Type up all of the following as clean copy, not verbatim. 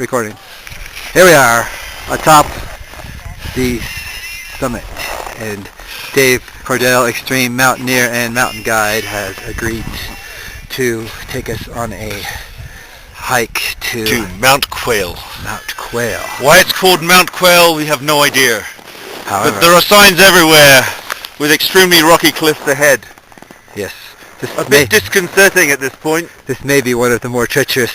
recording. Here we are atop the summit, and Dave Cordell, extreme mountaineer and mountain guide, has agreed to take us on a hike to Mount Quail. Mount Quail. Why it's called Mount Quail, we have no idea. However, but there are signs everywhere with extremely rocky cliffs ahead. Yes. A bit disconcerting at this point. This may be one of the more treacherous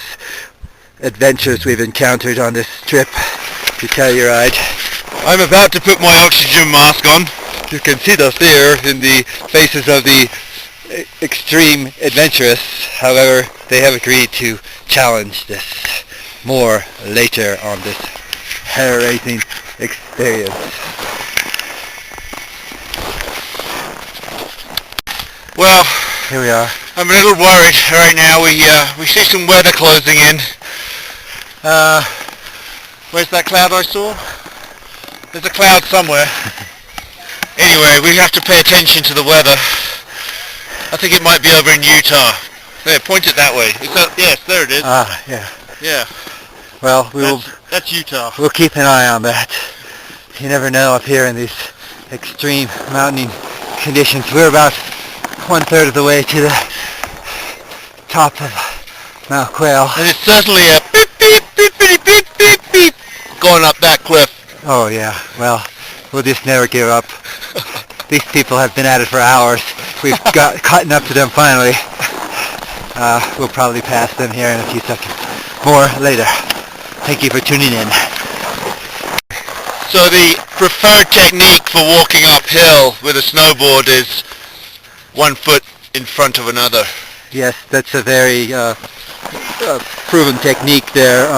adventures we've encountered on this trip, to tell you right. I'm about to put my oxygen mask on. You can see the fear in the faces of the extreme adventurous. However, they have agreed to challenge this more later on this hair-raising experience. Well, here we are. I'm a little worried right now. We see some weather closing in. Where's that cloud I saw? There's a cloud somewhere. Anyway, we have to pay attention to the weather. I think it might be over in Utah. There, point it that way. Yes, there it is. Yeah. Yeah. Well, that's Utah. We'll keep an eye on that. You never know up here in these extreme mountaineering conditions. We're about 1/3 of the way to the top of Mount Quail. And it's certainly a beep, beep, beep, beep, beep, beep, beep, going up that cliff. Oh yeah, well, we'll just never give up. These people have been at it for hours. We've got caught up to them finally. We'll probably pass them here in a few seconds. More later. Thank you for tuning in. So the preferred technique for walking uphill with a snowboard is one foot in front of another. Yes, that's a very proven technique there.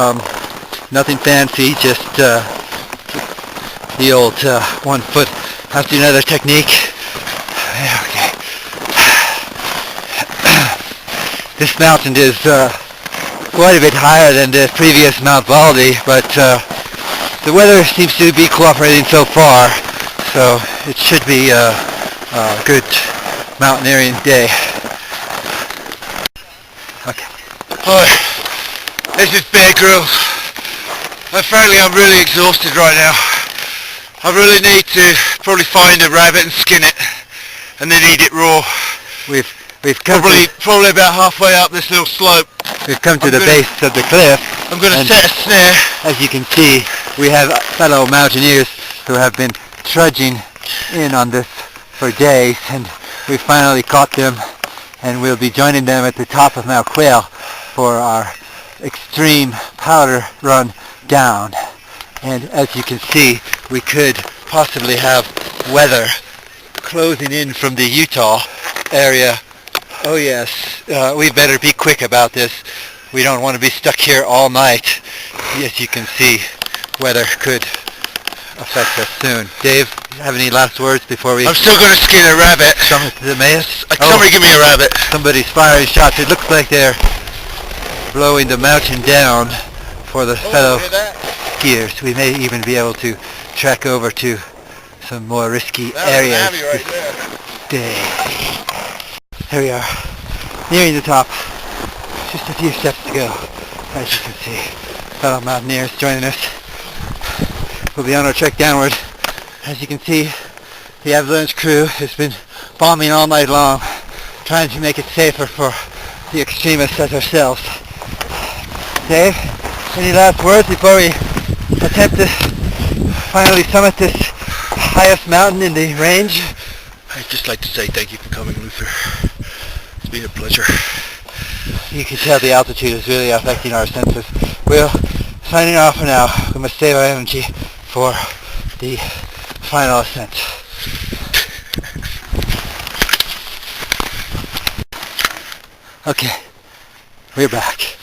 Nothing fancy, just the old one foot after another technique. Yeah, okay. This mountain is quite a bit higher than the previous Mount Baldy, but the weather seems to be cooperating so far, so it should be a good mountaineering day. Okay. Hi, this is Bear Grylls. Frankly, I'm really exhausted right now. I really need to probably find a rabbit and skin it, and then eat it raw. We've come probably about halfway up this little slope. We've come to the base of the cliff. I'm going to set a snare. As you can see, we have fellow mountaineers who have been trudging in on this for days, and we finally caught them, and we'll be joining them at the top of Mount Quail for our extreme powder run down. And as you can see, we could possibly have weather closing in from the Utah area. Oh yes, we better be quick about this. We don't want to be stuck here all night. As you can see, weather could affect us soon. Dave, have any last words before we... I'm still going to skin a rabbit. Somebody give me a rabbit. Somebody's firing shots. It looks like they're blowing the mountain down for the fellow skiers. We may even be able to trek over to some more risky areas today. Here we are, nearing the top. Just a few steps to go. As you can see, fellow mountaineers joining us. We'll be on our trek downward. As you can see, the avalanche crew has been bombing all night long, trying to make it safer for the extremists as ourselves. Dave, any last words before we attempt to finally summit this highest mountain in the range? I'd just like to say thank you for coming, Luther. It's been a pleasure. You can tell the altitude is really affecting our senses. We're signing off for now. We must save our energy for the final ascent. Okay, we're back.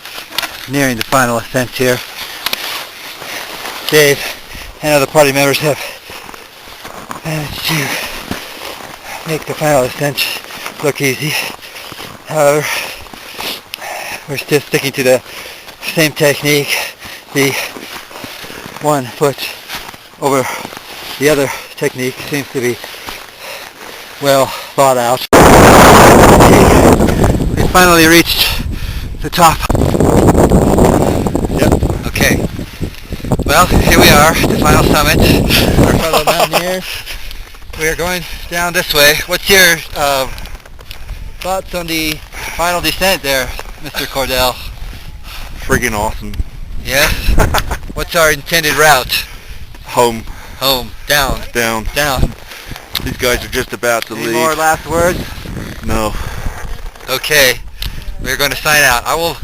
Nearing the final ascent here. Dave and other party members have managed to make the final ascent look easy. However, we're still sticking to the same technique, the 1 foot over the other technique seems to be well thought out. We finally reached the top. Yep. Okay. Well, here we are, the final summit. Our fellow mountaineers. We are going down this way. What's your thoughts on the final descent there, Mr. Cordell? Friggin' awesome. Yes? What's our intended route? Home. Home. Down. Down. Down. These guys are just about to Any leave. more last words? No. Okay. We're going to sign out. I will